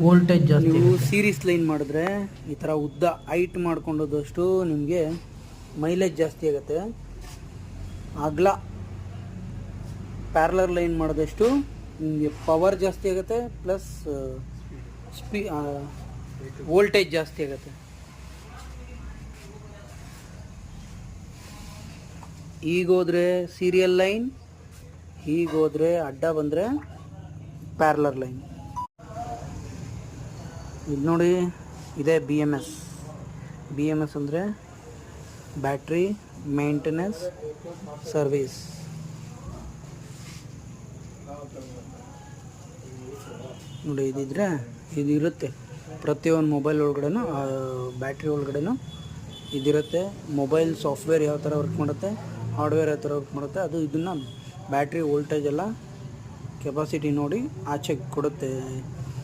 Voltage ಜಾಸ್ತಿ ನೀವು ಇರುತ್ತೆ. ಸೀರೀಸ್ ಲೈನ್ ಮಾಡಿದ್ರೆ ಈ ಥರ ಉದ್ದ ಹೈಟ್ ಮಾಡ್ಕೊಂಡೋದಷ್ಟು ನಿಮಗೆ ಮೈಲೇಜ್ ಜಾಸ್ತಿ ಆಗುತ್ತೆ. ಅಗಲ ಪ್ಯಾರಲರ್ ಲೈನ್ ಮಾಡಿದಷ್ಟು ನಿಮಗೆ ಪವರ್ ಜಾಸ್ತಿ ಆಗುತ್ತೆ, ಪ್ಲಸ್ ವೋಲ್ಟೇಜ್ ಜಾಸ್ತಿ ಆಗುತ್ತೆ. ಈಗೋದ್ರೆ ಸೀರಿಯಲ್ ಲೈನ್, ಹೀಗೋದ್ರೆ ಅಡ್ಡ ಬಂದರೆ ಪ್ಯಾರಲರ್ ಲೈನ್. ಇದು ನೋಡಿ, ಇದೇ B M S. B M S ಅಂದರೆ ಬ್ಯಾಟ್ರಿ ಮೇಂಟೆನೆನ್ಸ್ ಸರ್ವಿಸ್. ನೋಡಿ, ಇದಿದ್ರೆ ಇದು ಇರುತ್ತೆ ಪ್ರತಿಯೊಂದು ಮೊಬೈಲ್ ಒಳಗಡೆನೂ, ಬ್ಯಾಟ್ರಿ ಒಳಗಡೆನೂ ಇದಿರುತ್ತೆ. ಮೊಬೈಲ್ ಸಾಫ್ಟ್ವೇರ್ ಯಾವ ಥರ ವರ್ಕ್ ಮಾಡುತ್ತೆ, ಹಾರ್ಡ್ವೇರ್ ಯಾವ ಥರ ವರ್ಕ್ ಮಾಡುತ್ತೆ, ಅದು ಇದನ್ನು ಬ್ಯಾಟ್ರಿ ವೋಲ್ಟೇಜ್ ಎಲ್ಲ ಕೆಪಾಸಿಟಿ ನೋಡಿ ಆಚೆಗೆ ಕೊಡುತ್ತೆ.